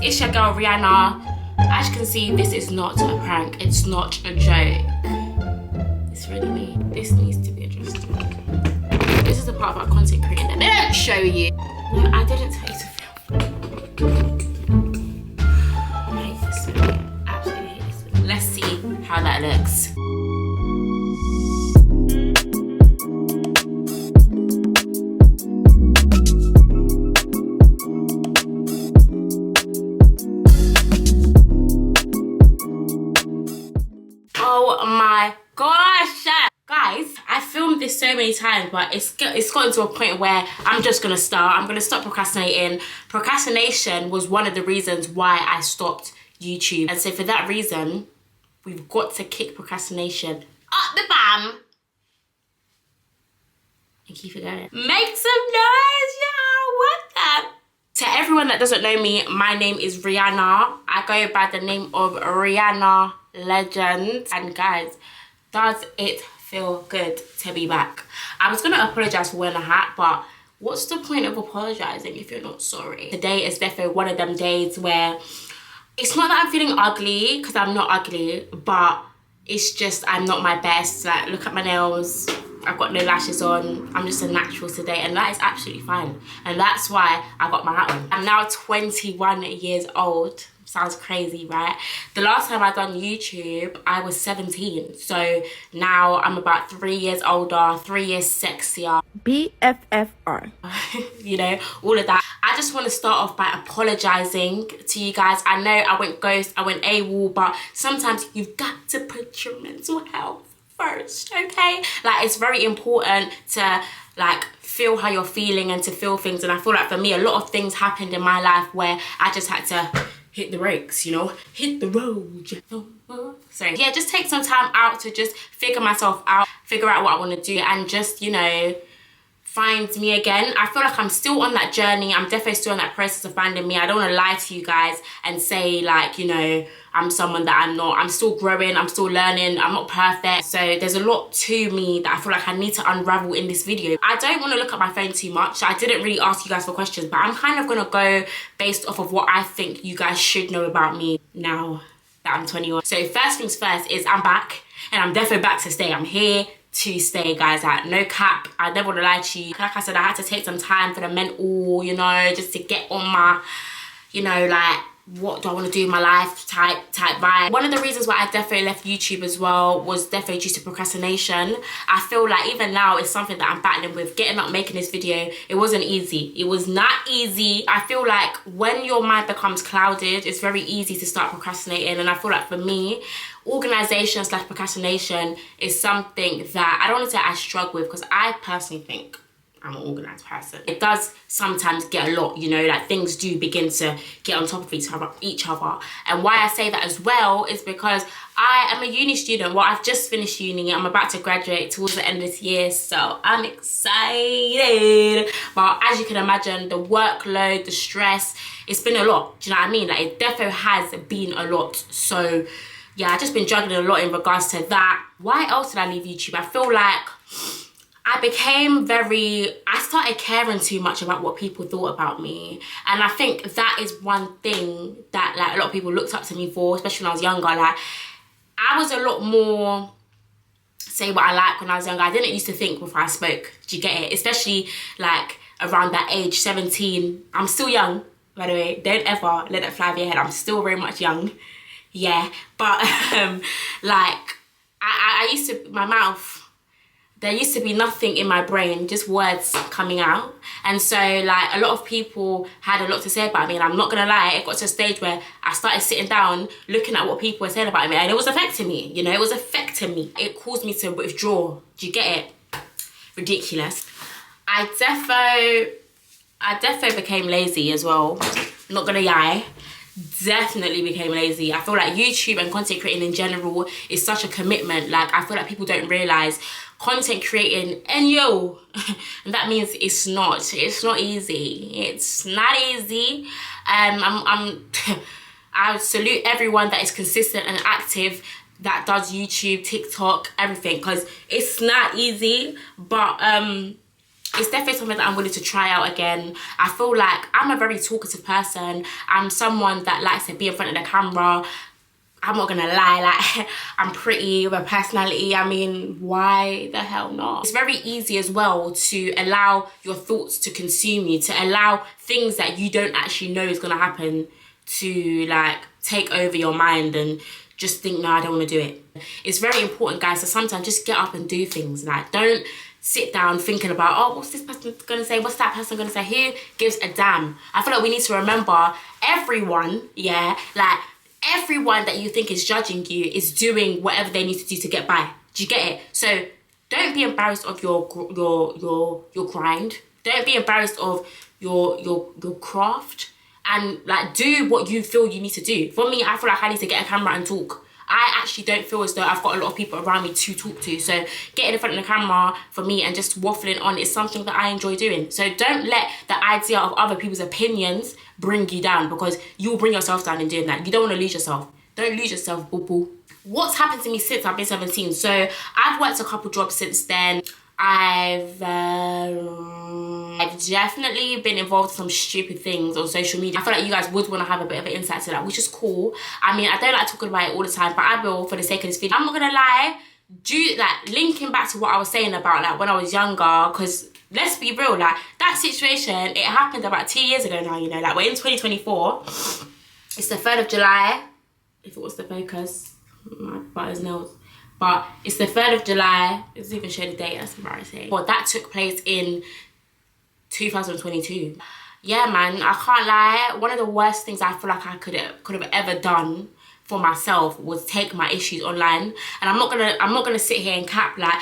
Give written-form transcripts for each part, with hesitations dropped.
It's your girl Rihanna. As you can see, this is not a prank. It's not a joke. It's really me. This needs to be addressed. This is the part about content creating that they don't show you. No, I didn't tell you to film. I hate this. Absolutely hate this. Let's see how that looks. Oh my gosh, guys, I filmed this so many times, but it's gotten to a point where I'm just gonna start. I'm gonna stop procrastinating. Procrastination was one of the reasons why I stopped YouTube, and so for that reason, we've got to kick procrastination up the bum and keep it going. Make some noise, y'all. What the? To everyone that doesn't know me, my name is Rihanna. I go by the name of Rihanna Legend. And guys, does it feel good to be back? I was gonna apologize for wearing a hat, but what's the point of apologizing if you're not sorry? Today is definitely one of them days where it's not that I'm feeling ugly, because I'm not ugly, but it's just I'm not my best. Like, look at my nails. I've got no lashes on. I'm just a natural today, and that is absolutely fine. And that's why I got my hat on. I'm now 21 years old. Sounds crazy, right? The last time I done YouTube, I was 17. So now I'm about 3 years older, 3 years sexier. BFFR. You know, all of that. I just want to start off by apologizing to you guys. I know I went ghost, I went AWOL, but sometimes you've got to put your mental health first, okay? Like, it's very important to like feel how you're feeling and to feel things. And I feel like for me, a lot of things happened in my life where I just had to hit the brakes, you know, hit the road. So yeah, just take some time out to just figure myself out, figure out what I want to do, and just, you know, find me again. I feel like I'm still on that journey. I'm definitely still in that process of finding me. I don't want to lie to you guys and say like, you know, I'm someone that I'm not. I'm still growing, I'm still learning, I'm not perfect. So there's a lot to me that I feel like I need to unravel in this video. I don't want to look at my phone too much. I didn't really ask you guys for questions, but I'm kind of gonna go based off of what I think you guys should know about me now that I'm 21. So first things first is I'm back, and I'm definitely back to stay. I'm here to stay, guys. Like, no cap, I never want to lie to you. Like I said, I had to take some time for the mental, you know, just to get on my, you know, like, what do I want to do in my life type vibe. One of the reasons why I definitely left YouTube as well was definitely due to procrastination. I feel like even now it's something that I'm battling with. Getting up, making this video, it wasn't easy. It was not easy. I feel like when your mind becomes clouded, it's very easy to start procrastinating. And I feel like for me, organization / procrastination is something that I don't want to say I struggle with, because I personally think I'm an organized person. It does sometimes get a lot, you know, like things do begin to get on top of each other. And why I say that as well is because I am a uni student. Well, I've just finished uni. I'm about to graduate towards the end of this year, so I'm excited. But as you can imagine, the workload, the stress, it's been a lot. Do you know what I mean? Like, it definitely has been a lot. So yeah, I've just been juggling a lot in regards to that. Why else did I leave YouTube? I feel like I started caring too much about what people thought about me. And I think that is one thing that like a lot of people looked up to me for, especially when I was younger. Like, I was a lot more say what I like when I was younger. I didn't used to think before I spoke. Do you get it? Especially like around that age, 17. I'm still young, by the way. Don't ever let that fly over your head. I'm still very much young. Yeah. But like I used to, my mouth, there used to be nothing in my brain, just words coming out. And so like a lot of people had a lot to say about me, and I'm not gonna lie, it got to a stage where I started sitting down looking at what people were saying about me, and it was affecting me, you know, it was affecting me. It caused me to withdraw. Do you get it? Ridiculous. I defo became lazy as well, not gonna lie. Definitely became lazy. I feel like YouTube and content creating in general is such a commitment. Like, I feel like people don't realize content creating, and yo, and that means it's not easy. It's not easy. I salute everyone that is consistent and active, that does YouTube, TikTok, everything, because it's not easy. But it's definitely something that I'm willing to try out again. I feel like I'm a very talkative person. I'm someone that likes to be in front of the camera. I'm not gonna lie, like, I'm pretty with a personality. I mean, why the hell not? It's very easy as well to allow your thoughts to consume you, to allow things that you don't actually know is gonna happen to like take over your mind and just think, no, I don't want to do it. It's very important, guys, so sometimes just get up and do things. Like, don't sit down thinking about, oh, what's this person gonna say, what's that person gonna say, who gives a damn? I feel like we need to remember everyone, yeah, like everyone that you think is judging you is doing whatever they need to do to get by. Do you get it? So don't be embarrassed of your grind. Don't be embarrassed of your craft, and like do what you feel you need to do. For me, I feel like I need to get a camera and talk. I actually don't feel as though I've got a lot of people around me to talk to. So getting in front of the camera for me and just waffling on is something that I enjoy doing. So don't let the idea of other people's opinions bring you down, because you'll bring yourself down in doing that. You don't want to lose yourself. Don't lose yourself, boo boo. What's happened to me since I've been 17? So I've worked a couple jobs since then. I've definitely been involved in some stupid things on social media. I feel like you guys would want to have a bit of an insight to that, which is cool. I mean, I don't like talking about it all the time, but I will for the sake of this video. I'm not gonna lie, linking back to what I was saying about like when I was younger, because let's be real, like that situation, it happened about 2 years ago now, you know, like we're in 2024. It's the 3rd of July, if it was the focus, my butter's nails. But it's the 3rd of July. It doesn't even show the date, that's embarrassing. But that took place in 2022. Yeah, man, I can't lie. One of the worst things I feel like I could have ever done for myself was take my issues online. And I'm not gonna sit here and cap, like,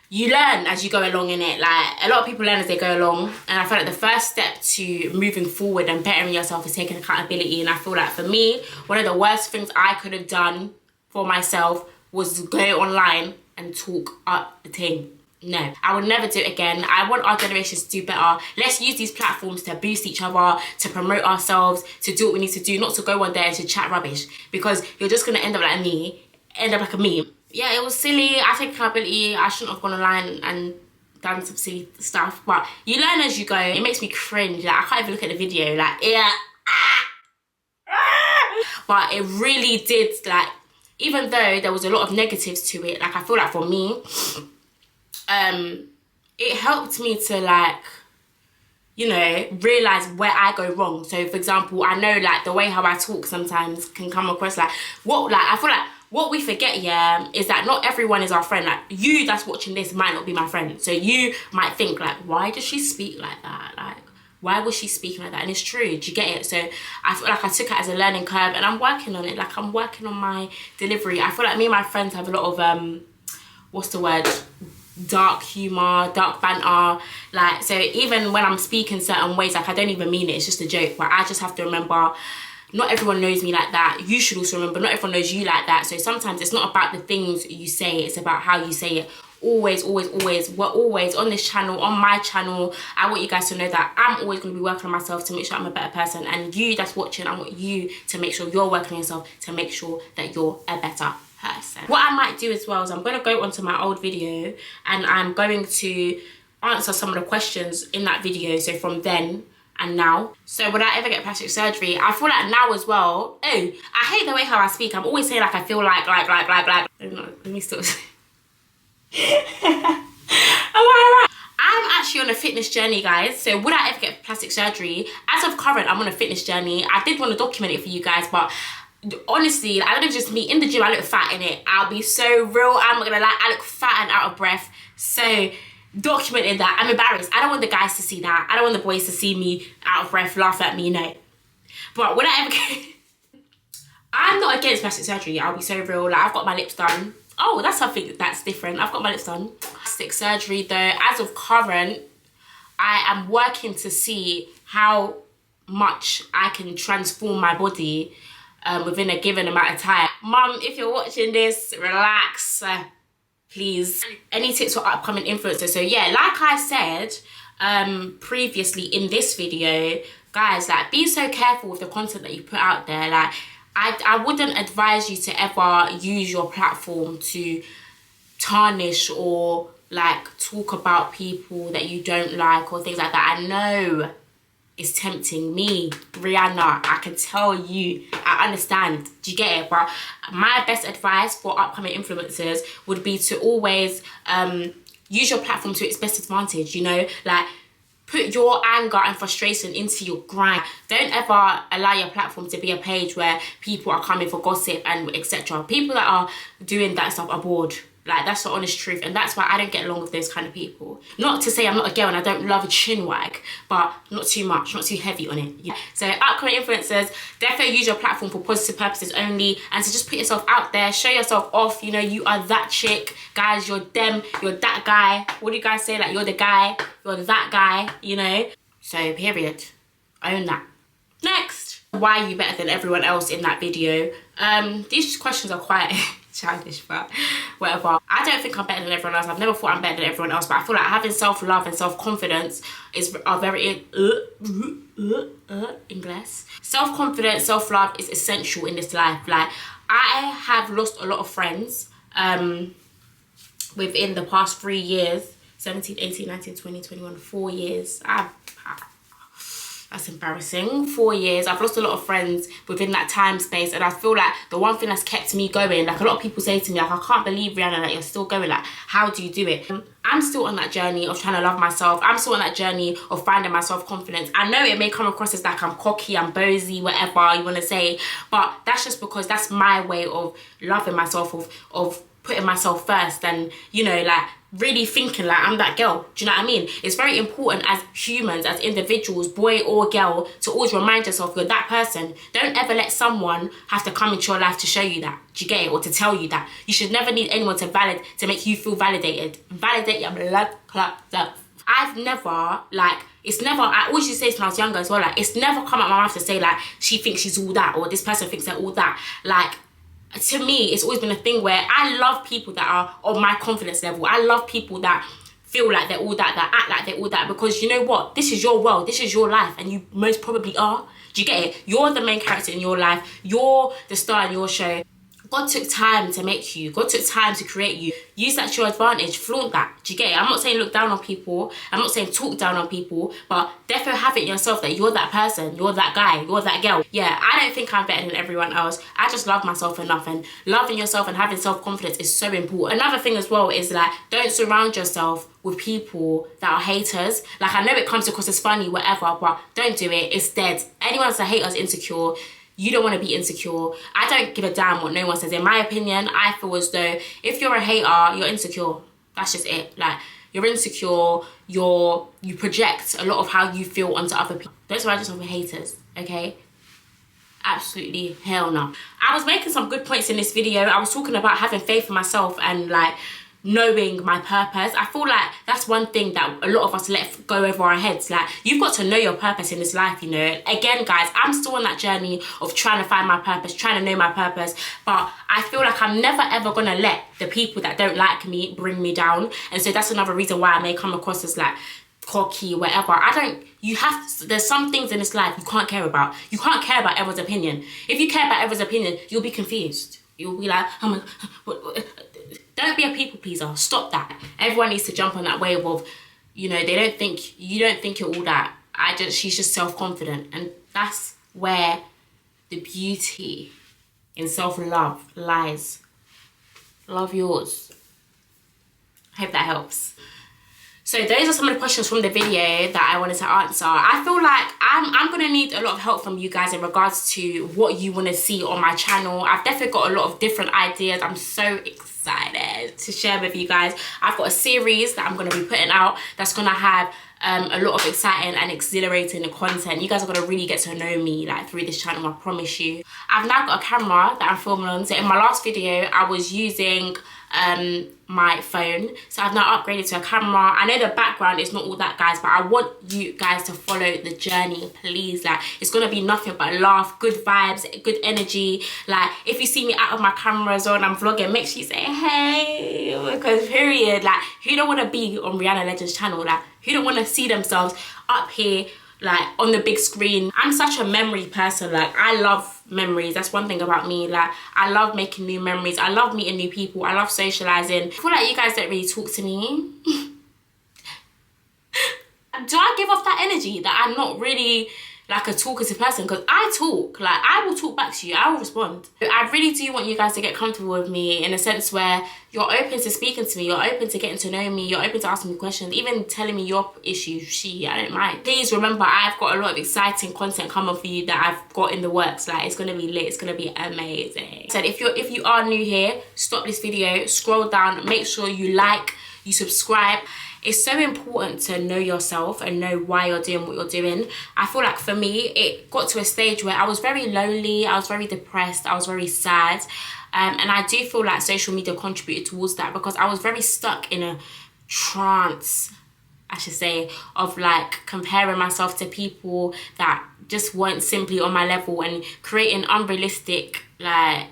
you learn as you go along in it. Like, a lot of people learn as they go along, and I feel like the first step to moving forward and bettering yourself is taking accountability. And I feel like for me, one of the worst things I could have done for myself was go online and talk up the thing. No, I would never do it again. I want our generations to do better. Let's use these platforms to boost each other, to promote ourselves, to do what we need to do, not to go on there and to chat rubbish, because you're just gonna end up like me, end up like a meme. Yeah, it was silly. I take accountability. I shouldn't have gone online and done some silly stuff, but you learn as you go. It makes me cringe. Like, I can't even look at the video. Like, yeah. But it really did, like, even though there was a lot of negatives to it, like, I feel like for me, it helped me to, like, you know, realise where I go wrong. So, for example, I know, like, the way how I talk sometimes can come across like, I feel like what we forget, yeah, is that not everyone is our friend. Like, you that's watching this might not be my friend. So you might think, like, why does she speak like that? Like, why was she speaking like that? And it's true, do you get it? So I feel like I took it as a learning curve, and I'm working on it. Like, I'm working on my delivery. I feel like me and my friends have a lot of, what's the word? Dark humour, dark banter. Like, so even when I'm speaking certain ways, like, I don't even mean it. It's just a joke. But I just have to remember, not everyone knows me like that. You should also remember, not everyone knows you like that. So sometimes it's not about the things you say, it's about how you say it. Always, always, always, we're always on this channel, on my channel. I want you guys to know that I'm always going to be working on myself to make sure I'm a better person. And you that's watching, I want you to make sure you're working on yourself to make sure that you're a better person. What I might do as well is I'm going to go onto my old video and I'm going to answer some of the questions in that video. So from then and now. So would I ever get plastic surgery? I feel like now as well. Oh, I hate the way how I speak. I'm always saying like I feel like. Let me stop. Am I right? I'm actually on a fitness journey, guys. So would I ever get plastic surgery? As of current, I'm on a fitness journey. I did want to document it for you guys, but honestly, I don't know, just me in the gym, I look fat in it. I'll be so real, I'm not gonna lie, I look fat and out of breath. So documenting that, I'm embarrassed. I don't want the guys to see that. I don't want the boys to see me out of breath, laugh at me, no. But would I ever get... I'm not against plastic surgery, I'll be so real. Like, I've got my lips done. Oh, that's something that's different. I've got my lips done. Plastic surgery though, as of current, I am working to see how much I can transform my body within a given amount of time. Mum, if you're watching this, relax, please. Any tips for upcoming influencers? So yeah, like I said previously in this video, guys, like, be so careful with the content that you put out there. Like, I wouldn't advise you to ever use your platform to tarnish or like talk about people that you don't like or things like that. I know it's tempting. Me, Rihanna, I can tell you, I understand. Do you get it? But my best advice for upcoming influencers would be to always use your platform to its best advantage, you know? Like, put your anger and frustration into your grind. Don't ever allow your platform to be a page where people are coming for gossip and etc. People that are doing that stuff are bored. Like, that's the honest truth, and that's why I don't get along with those kind of people. Not to say I'm not a girl and I don't love a chin wag, but not too much, not too heavy on it. Yeah. So upcoming influencers, definitely use your platform for positive purposes only, and to just put yourself out there, show yourself off. You know, you are that chick, guys. You're them. You're that guy. What do you guys say? Like, you're the guy. You're that guy. You know. So period. Own that. Next, why are you better than everyone else in that video? These questions are quite childish, but whatever. I don't think I'm better than everyone else. I've never thought I'm better than everyone else, but I feel like having self-love and self-confidence are very English. Self-confidence, self-love is essential in this life. Like, I have lost a lot of friends within the past 3 years. 17, 18, 19, 20, 21, 4 years. That's embarrassing. 4 years. I've lost a lot of friends within that time space, and I feel like the one thing that's kept me going, like, a lot of people say to me, like, I can't believe, Rihanna, that you're still going. Like, how do you do it? I'm still on that journey of trying to love myself. I'm still on that journey of finding my self-confidence. I know it may come across as like I'm cocky, I'm bozy, whatever you want to say, but that's just because that's my way of loving myself, of putting myself first, and, you know, like, really thinking like I'm that girl. Do you know what I mean? It's very important as humans, as individuals, boy or girl, to always remind yourself you're that person. Don't ever let someone have to come into your life to show you that. Do you get it? Or to tell you that. You should never need anyone to make you feel validated. Validate your blood clot stuff. I've never, like, it's never, I always used to say this when I was younger as well, like, it's never come out my mouth to say, like, she thinks she's all that, or this person thinks they're all that. Like, to me, it's always been a thing where I love people that are on my confidence level. I love people that feel like they're all that act like they're all that, because you know what? This is your world. This is your life, and you most probably are. Do you get it? You're the main character in your life. You're the star in your show. God took time to make you. God took time to create you. Use that to your advantage. Flaunt that. Do you get it? I'm not saying look down on people. I'm not saying talk down on people. But definitely have it in yourself that you're that person. You're that guy. You're that girl. Yeah, I don't think I'm better than everyone else. I just love myself enough. And loving yourself and having self-confidence is so important. Another thing as well is, like, don't surround yourself with people that are haters. Like, I know it comes across as funny, whatever, but don't do it. It's dead. Anyone that's a hater is insecure. You don't want to be insecure. I don't give a damn what no one says. In my opinion, I feel as though if you're a hater, you're insecure. That's just it. Like, you're insecure. You project a lot of how you feel onto other people. Don't surround yourself with haters, okay? Absolutely hell no. I was making some good points in this video. I was talking about having faith in myself and, like, knowing my purpose. I feel like that's one thing that a lot of us let go over our heads. Like, you've got to know your purpose in this life, you know. Again, guys, I'm still on that journey of trying to find my purpose, trying to know my purpose, but I feel like I'm never ever gonna let the people that don't like me bring me down. And so that's another reason why I may come across as, like, cocky, whatever. There's some things in this life you can't care about. You can't care about everyone's opinion. If you care about everyone's opinion, you'll be confused. You'll be like, oh my, don't be a people pleaser. Stop that. Everyone needs to jump on that wave of, you know, you don't think you're all that. She's just self-confident, and that's where the beauty in self-love lies. Love yours. I hope that helps. So those are some of the questions from the video that I wanted to answer. I feel like I'm going to need a lot of help from you guys in regards to what you want to see on my channel. I've definitely got a lot of different ideas. I'm so excited to share with you guys. I've got a series that I'm going to be putting out that's going to have a lot of exciting and exhilarating content. You guys are going to really get to know me, like, through this channel, I promise you. I've now got a camera that I'm filming on. So in my last video, I was using my phone, so I've now upgraded to a camera. I know the background is not all that, guys, but I want you guys to follow the journey, please. Like, it's gonna be nothing but laugh, good vibes, good energy. Like, if you see me out of my cameras or I'm vlogging, make sure you say hey, because period, like, who don't want to be on Rihanna Legend's channel? Like, who don't want to see themselves up here, like on the big screen. I'm such a memory person. Like, I love memories. That's one thing about me. Like, I love making new memories. I love meeting new people. I love socializing. I feel like you guys don't really talk to me. Do I give off that energy that I'm not really like a talkative person? Because I talk. Like, I will talk back to you. I will respond. I really do want you guys to get comfortable with me in a sense where you're open to speaking to me. You're open to getting to know me. You're open to asking me questions. Even telling me your issues. I don't mind. Please remember, I've got a lot of exciting content coming for you that I've got in the works. Like, it's going to be lit. It's going to be amazing. So if you are new here, stop this video. Scroll down. Make sure you like, you subscribe. It's so important to know yourself and know why you're doing what you're doing. I feel like for me, it got to a stage where I was very lonely, I was very depressed, I was very sad. And I do feel like social media contributed towards that because I was very stuck in a trance, I should say, of like comparing myself to people that just weren't simply on my level and creating unrealistic like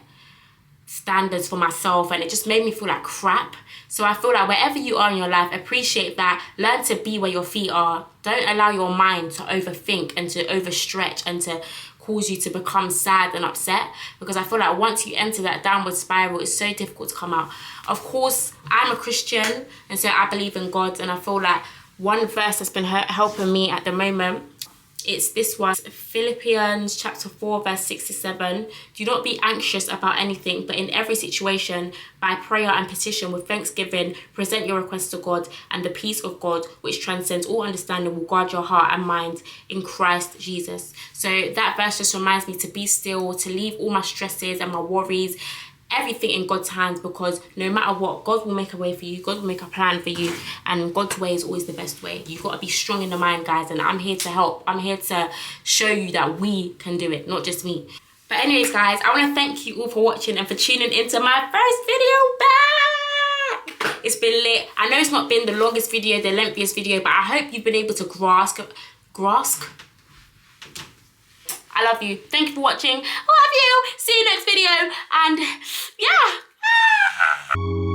standards for myself, and it just made me feel like crap. So I feel like wherever you are in your life, appreciate that. Learn to be where your feet are. Don't allow your mind to overthink and to overstretch and to cause you to become sad and upset, because I feel like once you enter that downward spiral, it's so difficult to come out. Of course, I'm a Christian, and so I believe in God, and I feel like one verse that's been helping me at the moment, it's this one, Philippians chapter 4 verse 6 to 7. Do not be anxious about anything, but in every situation, by prayer and petition with thanksgiving, present your requests to God, and the peace of God, which transcends all understanding, will guard your heart and mind in Christ Jesus. So that verse just reminds me to be still, to leave all my stresses and my worries, everything in God's hands, because no matter what, God will make a way for you. God will make a plan for you, and God's way is always the best way. You've got to be strong in the mind, guys, and I'm here to help. I'm here to show you that we can do it, not just me. But anyways, guys, I want to thank you all for watching and for tuning into my first video back. It's been lit. I know it's not been the longest video, the lengthiest video, but I hope you've been able to grasp. I love you. Thank you for watching. I love you. See you next video. And yeah.